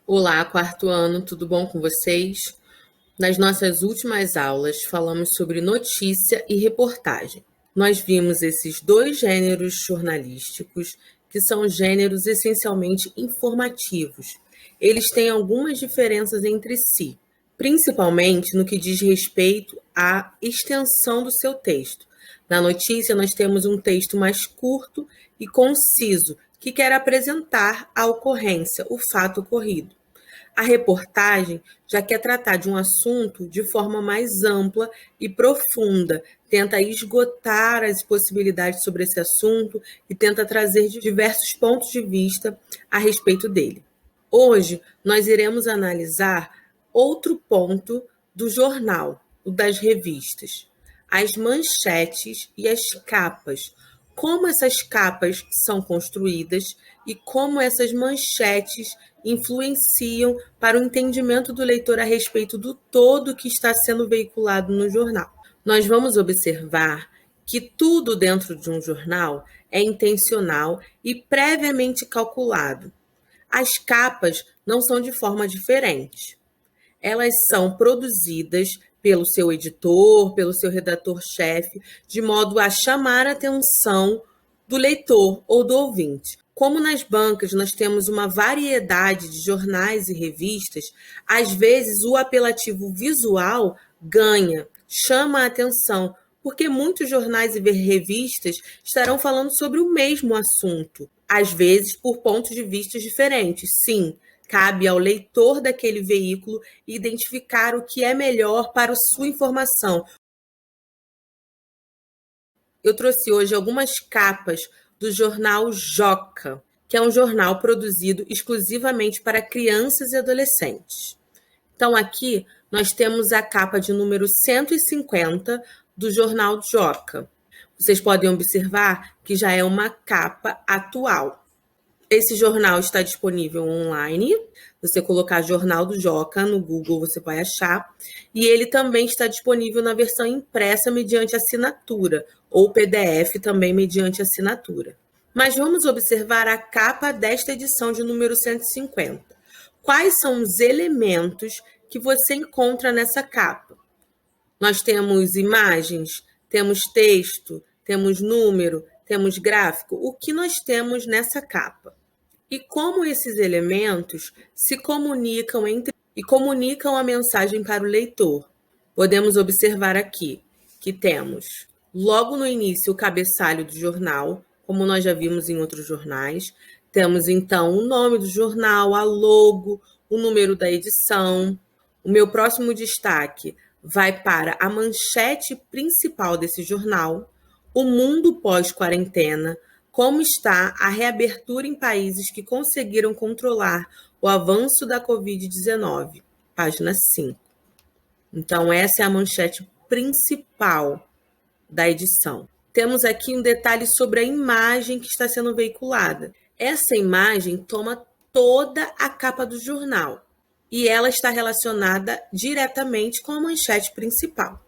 Olá, quarto ano, tudo bom com vocês? Nas nossas últimas aulas, falamos sobre notícia e reportagem. Nós vimos esses dois gêneros jornalísticos, que são gêneros essencialmente informativos. Eles têm algumas diferenças entre si, principalmente no que diz respeito à extensão do seu texto. Na notícia, nós temos um texto mais curto e conciso, que quer apresentar a ocorrência, o fato ocorrido. A reportagem já quer tratar de um assunto de forma mais ampla e profunda, tenta esgotar as possibilidades sobre esse assunto e tenta trazer diversos pontos de vista a respeito dele. Hoje, nós iremos analisar outro ponto do jornal, o das revistas, as manchetes e as capas, como essas capas são construídas e como essas manchetes influenciam para o entendimento do leitor a respeito do todo que está sendo veiculado no jornal. Nós vamos observar que tudo dentro de um jornal é intencional e previamente calculado. As capas não são de forma diferente. Elas são produzidas pelo seu editor, pelo seu redator-chefe, de modo a chamar a atenção do leitor ou do ouvinte. Como nas bancas nós temos uma variedade de jornais e revistas, às vezes o apelativo visual ganha, chama a atenção, porque muitos jornais e revistas estarão falando sobre o mesmo assunto, às vezes por pontos de vista diferentes. Sim, cabe ao leitor daquele veículo identificar o que é melhor para sua informação. Eu trouxe hoje algumas capas do jornal Joca, que é um jornal produzido exclusivamente para crianças e adolescentes. Então, aqui nós temos a capa de número 150 do jornal Joca. Vocês podem observar que já é uma capa atual. Esse jornal está disponível online. Você colocar Jornal do Joca no Google, você vai achar. E ele também está disponível na versão impressa mediante assinatura, ou PDF também mediante assinatura. Mas vamos observar a capa desta edição de número 150. Quais são os elementos que você encontra nessa capa? Nós temos imagens, temos texto, temos número, temos gráfico. O que nós temos nessa capa? E como esses elementos se comunicam entre e comunicam a mensagem para o leitor? Podemos observar aqui que temos logo no início o cabeçalho do jornal, como nós já vimos em outros jornais. Temos então o nome do jornal, a logo, o número da edição. O meu próximo destaque vai para a manchete principal desse jornal, o mundo pós-quarentena, como está a reabertura em países que conseguiram controlar o avanço da Covid-19, página 5. Então, essa é a manchete principal da edição. Temos aqui um detalhe sobre a imagem que está sendo veiculada. Essa imagem toma toda a capa do jornal e ela está relacionada diretamente com a manchete principal.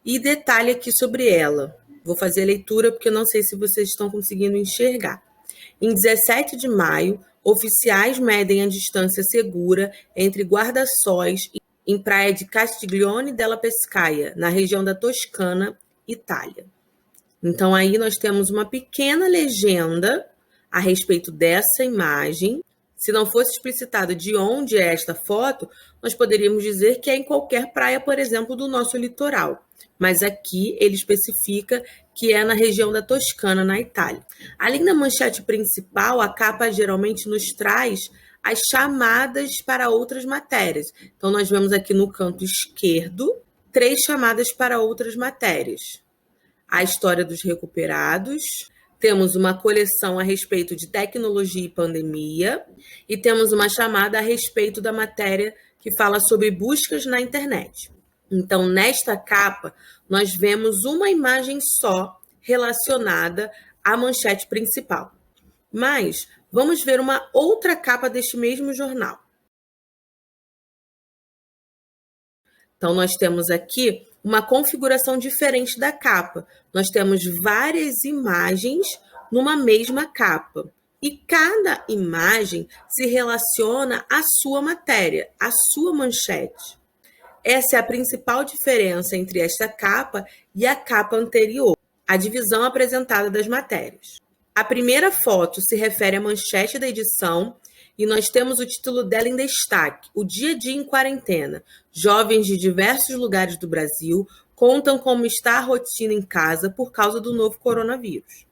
E detalhe aqui sobre ela. Vou fazer a leitura porque eu não sei se vocês estão conseguindo enxergar. Em 17 de maio, oficiais medem a distância segura entre guarda-sóis em praia de Castiglione della Pescaia, na região da Toscana, Itália. Então, aí nós temos uma pequena legenda a respeito dessa imagem. Se não fosse explicitado de onde é esta foto, nós poderíamos dizer que é em qualquer praia, por exemplo, do nosso litoral. Mas aqui ele especifica que é na região da Toscana, na Itália. Além da manchete principal, a capa geralmente nos traz as chamadas para outras matérias. Então, nós vemos aqui no canto esquerdo 3 chamadas para outras matérias. A história dos recuperados, temos uma coleção a respeito de tecnologia e pandemia, e temos uma chamada a respeito da matéria que fala sobre buscas na internet. Então, nesta capa, nós vemos uma imagem só relacionada à manchete principal. Mas vamos ver uma outra capa deste mesmo jornal. Então, nós temos aqui uma configuração diferente da capa. Nós temos várias imagens numa mesma capa. E cada imagem se relaciona à sua matéria, à sua manchete. Essa é a principal diferença entre esta capa e a capa anterior, a divisão apresentada das matérias. A primeira foto se refere à manchete da edição e nós temos o título dela em destaque: O Dia a Dia em Quarentena. Jovens de diversos lugares do Brasil contam como está a rotina em casa por causa do novo coronavírus.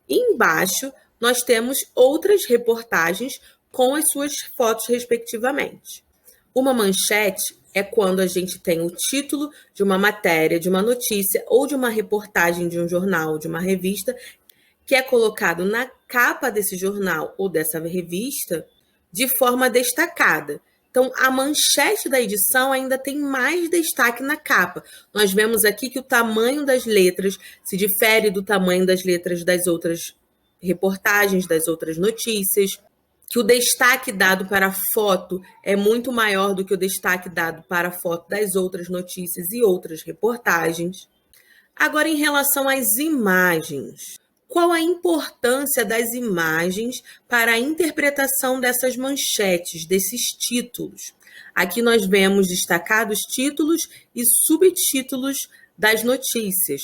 E embaixo, nós temos outras reportagens com as suas fotos respectivamente. Uma manchete é quando a gente tem o título de uma matéria, de uma notícia ou de uma reportagem de um jornal, de uma revista, que é colocado na capa desse jornal ou dessa revista de forma destacada. Então, a manchete da edição ainda tem mais destaque na capa. Nós vemos aqui que o tamanho das letras se difere do tamanho das letras das outras reportagens, das outras notícias, que o destaque dado para a foto é muito maior do que o destaque dado para a foto das outras notícias e outras reportagens. Agora, em relação às imagens, qual a importância das imagens para a interpretação dessas manchetes, desses títulos? Aqui nós vemos destacados títulos e subtítulos das notícias,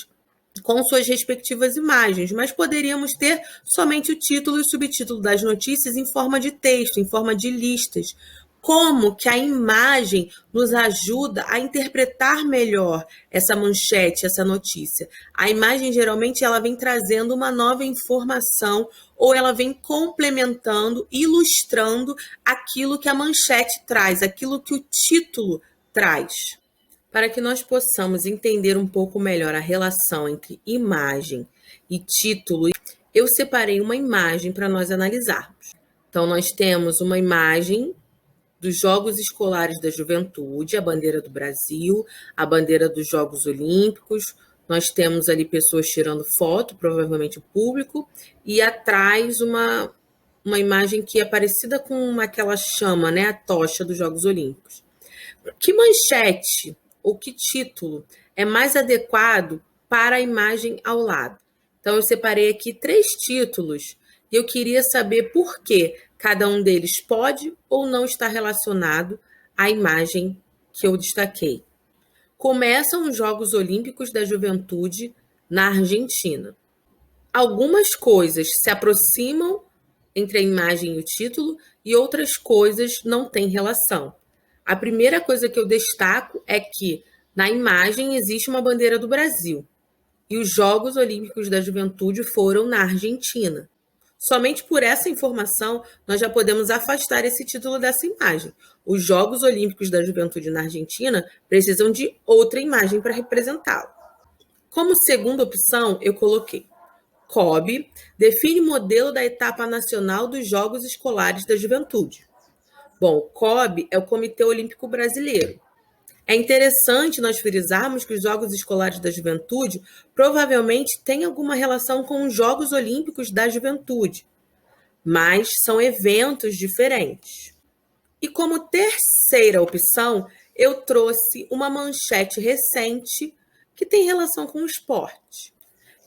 com suas respectivas imagens, mas poderíamos ter somente o título e o subtítulo das notícias em forma de texto, em forma de listas. Como que a imagem nos ajuda a interpretar melhor essa manchete, essa notícia? A imagem, geralmente, ela vem trazendo uma nova informação ou ela vem complementando, ilustrando aquilo que a manchete traz, aquilo que o título traz. Para que nós possamos entender um pouco melhor a relação entre imagem e título, eu separei uma imagem para nós analisarmos. Então, nós temos uma imagem dos Jogos Escolares da Juventude, a bandeira do Brasil, a bandeira dos Jogos Olímpicos. Nós temos ali pessoas tirando foto, provavelmente o público, e atrás uma imagem que é parecida com aquela chama, né, a tocha dos Jogos Olímpicos. Que manchete ou que título é mais adequado para a imagem ao lado? Então, eu separei aqui 3 títulos e eu queria saber por que cada um deles pode ou não estar relacionado à imagem que eu destaquei. Começam os Jogos Olímpicos da Juventude na Argentina. Algumas coisas se aproximam entre a imagem e o título e outras coisas não têm relação. A primeira coisa que eu destaco é que na imagem existe uma bandeira do Brasil e os Jogos Olímpicos da Juventude foram na Argentina. Somente por essa informação, nós já podemos afastar esse título dessa imagem. Os Jogos Olímpicos da Juventude na Argentina precisam de outra imagem para representá-lo. Como segunda opção, eu coloquei COB define modelo da etapa nacional dos Jogos Escolares da Juventude. Bom, o COB é o Comitê Olímpico Brasileiro. É interessante nós frisarmos que os Jogos Escolares da Juventude provavelmente têm alguma relação com os Jogos Olímpicos da Juventude, mas são eventos diferentes. E como terceira opção, eu trouxe uma manchete recente que tem relação com o esporte.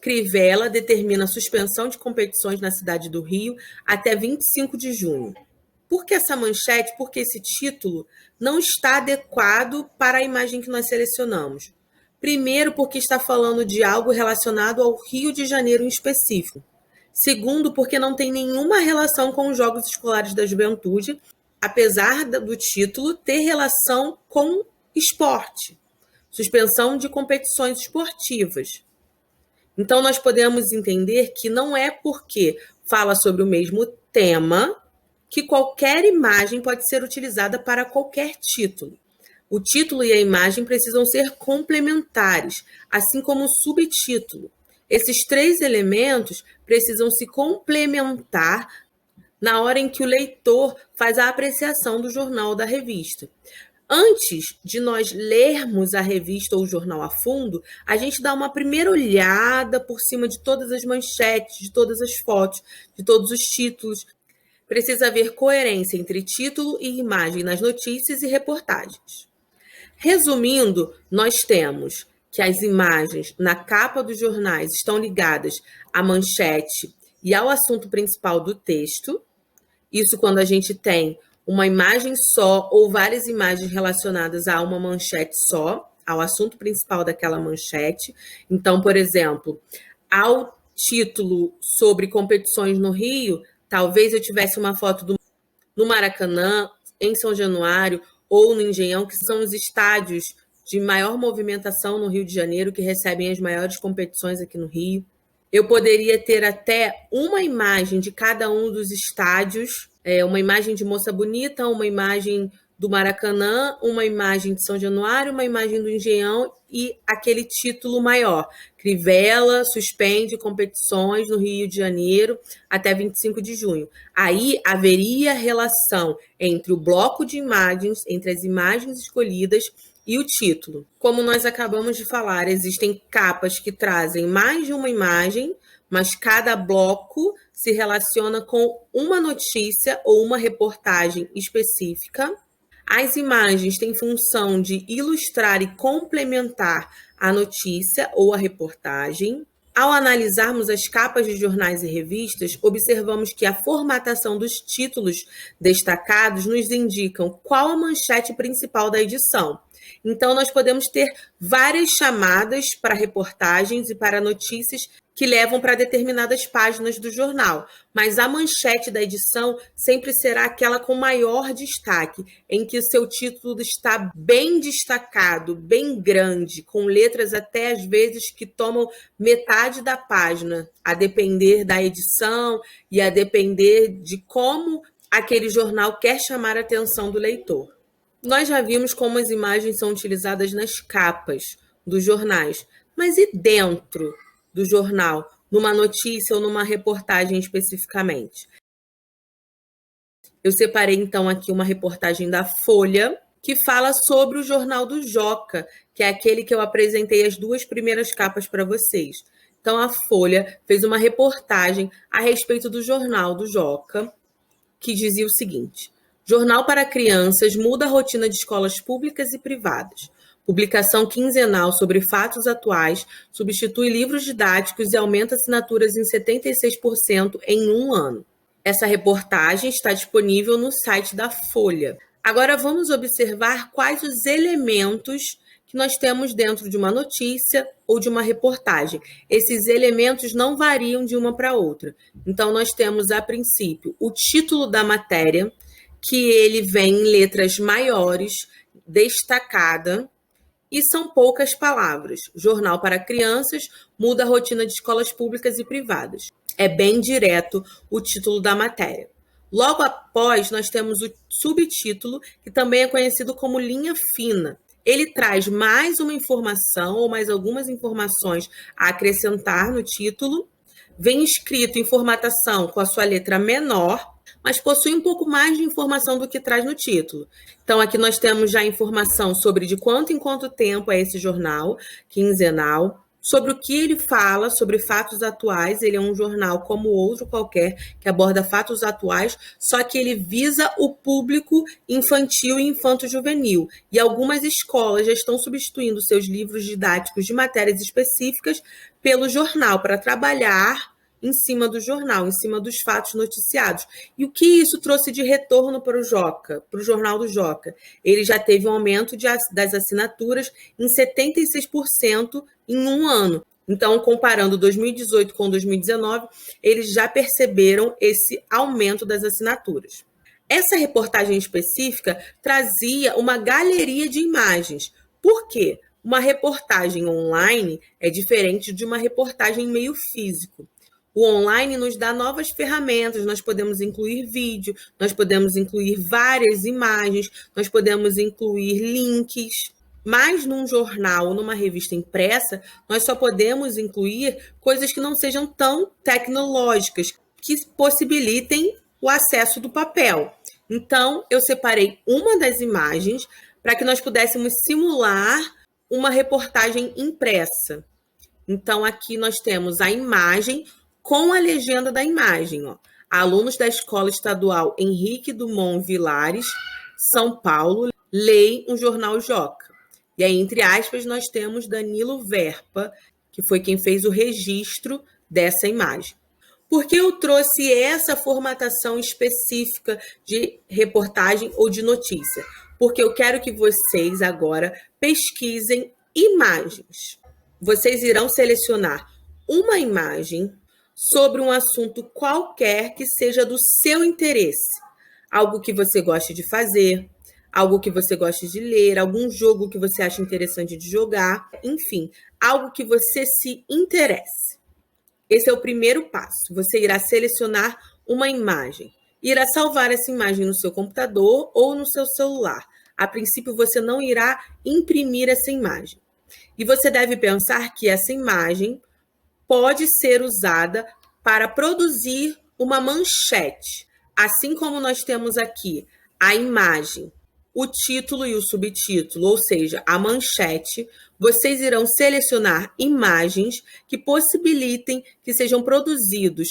Crivella determina a suspensão de competições na cidade do Rio até 25 de junho. Por que essa manchete? Porque esse título não está adequado para a imagem que nós selecionamos. Primeiro, porque está falando de algo relacionado ao Rio de Janeiro em específico. Segundo, porque não tem nenhuma relação com os Jogos Escolares da Juventude, apesar do título ter relação com esporte, suspensão de competições esportivas. Então, nós podemos entender que não é porque fala sobre o mesmo tema que qualquer imagem pode ser utilizada para qualquer título. O título e a imagem precisam ser complementares, assim como o subtítulo. Esses 3 elementos precisam se complementar na hora em que o leitor faz a apreciação do jornal ou da revista. Antes de nós lermos a revista ou o jornal a fundo, a gente dá uma primeira olhada por cima de todas as manchetes, de todas as fotos, de todos os títulos. Precisa haver coerência entre título e imagem nas notícias e reportagens. Resumindo, nós temos que as imagens na capa dos jornais estão ligadas à manchete e ao assunto principal do texto. Isso quando a gente tem uma imagem só ou várias imagens relacionadas a uma manchete só, ao assunto principal daquela manchete. Então, por exemplo, ao título sobre competições no Rio, talvez eu tivesse uma foto no Maracanã, em São Januário ou no Engenhão, que são os estádios de maior movimentação no Rio de Janeiro, que recebem as maiores competições aqui no Rio. Eu poderia ter até uma imagem de cada um dos estádios, uma imagem de Moça Bonita, uma imagem do Maracanã, uma imagem de São Januário, uma imagem do Engenhão e aquele título maior. Crivella suspende competições no Rio de Janeiro até 25 de junho. Aí haveria relação entre o bloco de imagens, entre as imagens escolhidas e o título. Como nós acabamos de falar, existem capas que trazem mais de uma imagem, mas cada bloco se relaciona com uma notícia ou uma reportagem específica. As imagens têm função de ilustrar e complementar a notícia ou a reportagem. Ao analisarmos as capas de jornais e revistas, observamos que a formatação dos títulos destacados nos indicam qual a manchete principal da edição. Então, nós podemos ter várias chamadas para reportagens e para notícias que levam para determinadas páginas do jornal, mas a manchete da edição sempre será aquela com maior destaque, em que o seu título está bem destacado, bem grande, com letras até às vezes que tomam metade da página, a depender da edição e a depender de como aquele jornal quer chamar a atenção do leitor. Nós já vimos como as imagens são utilizadas nas capas dos jornais, mas e dentro do jornal, numa notícia ou numa reportagem especificamente? Eu separei então aqui uma reportagem da Folha que fala sobre o Jornal do Joca, que é aquele que eu apresentei as duas primeiras capas para vocês. Então a Folha fez uma reportagem a respeito do Jornal do Joca, que dizia o seguinte: Jornal para crianças muda a rotina de escolas públicas e privadas. Publicação quinzenal sobre fatos atuais substitui livros didáticos e aumenta assinaturas em 76% em um ano. Essa reportagem está disponível no site da Folha. Agora vamos observar quais os elementos que nós temos dentro de uma notícia ou de uma reportagem. Esses elementos não variam de uma para outra. Então, nós temos, a princípio, o título da matéria, que ele vem em letras maiores, destacada, e são poucas palavras. Jornal para crianças muda a rotina de escolas públicas e privadas. É bem direto o título da matéria. Logo após, nós temos o subtítulo, que também é conhecido como linha fina. Ele traz mais uma informação ou mais algumas informações a acrescentar no título. Vem escrito em formatação com a sua letra menor, mas possui um pouco mais de informação do que traz no título. Então, aqui nós temos já informação sobre de quanto em quanto tempo é esse jornal quinzenal, sobre o que ele fala, sobre fatos atuais. Ele é um jornal como outro qualquer, que aborda fatos atuais, só que ele visa o público infantil e infanto-juvenil. E algumas escolas já estão substituindo seus livros didáticos de matérias específicas pelo jornal, para trabalhar em cima do jornal, em cima dos fatos noticiados. E o que isso trouxe de retorno para o Joca, para o Jornal do Joca? Ele já teve um aumento das assinaturas em 76% em um ano. Então, comparando 2018 com 2019, eles já perceberam esse aumento das assinaturas. Essa reportagem específica trazia uma galeria de imagens. Por quê? Uma reportagem online é diferente de uma reportagem meio físico. O online nos dá novas ferramentas, nós podemos incluir vídeo, nós podemos incluir várias imagens, nós podemos incluir links. Mas num jornal ou numa revista impressa, nós só podemos incluir coisas que não sejam tão tecnológicas, que possibilitem o acesso do papel. Então, eu separei uma das imagens para que nós pudéssemos simular uma reportagem impressa. Então, aqui nós temos a imagem com a legenda da imagem. Alunos da Escola Estadual Henrique Dumont Vilares, São Paulo, leem um jornal Joca. E aí, entre aspas, nós temos Danilo Verpa, que foi quem fez o registro dessa imagem. Por que eu trouxe essa formatação específica de reportagem ou de notícia? Porque eu quero que vocês agora pesquisem imagens. Vocês irão selecionar uma imagem sobre um assunto qualquer que seja do seu interesse. Algo que você goste de fazer, algo que você goste de ler, algum jogo que você acha interessante de jogar, enfim, algo que você se interesse. Esse é o primeiro passo. Você irá selecionar uma imagem. Irá salvar essa imagem no seu computador ou no seu celular. A princípio, você não irá imprimir essa imagem. E você deve pensar que essa imagem pode ser usada para produzir uma manchete. Assim como nós temos aqui a imagem, o título e o subtítulo, ou seja, a manchete, vocês irão selecionar imagens que possibilitem que sejam produzidos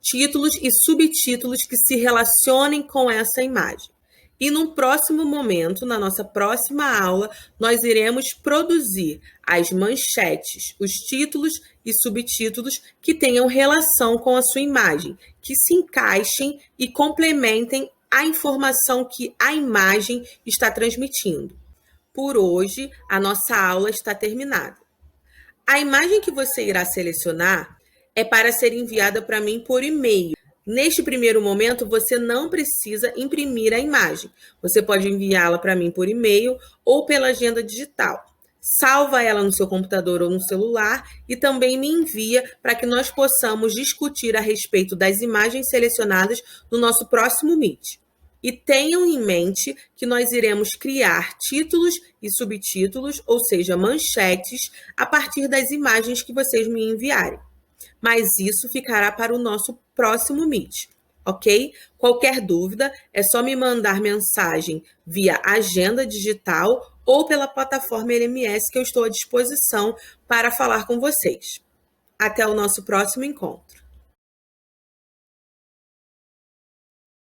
títulos e subtítulos que se relacionem com essa imagem. E num próximo momento, na nossa próxima aula, nós iremos produzir as manchetes, os títulos e subtítulos que tenham relação com a sua imagem, que se encaixem e complementem a informação que a imagem está transmitindo. Por hoje, a nossa aula está terminada. A imagem que você irá selecionar é para ser enviada para mim por e-mail. Neste primeiro momento, você não precisa imprimir a imagem. Você pode enviá-la para mim por e-mail ou pela agenda digital. Salva ela no seu computador ou no celular e também me envia para que nós possamos discutir a respeito das imagens selecionadas no nosso próximo Meet. E tenham em mente que nós iremos criar títulos e subtítulos, ou seja, manchetes, a partir das imagens que vocês me enviarem. Mas isso ficará para o nosso próximo Meet, ok? Qualquer dúvida, é só me mandar mensagem via agenda digital ou pela plataforma LMS que eu estou à disposição para falar com vocês. Até o nosso próximo encontro.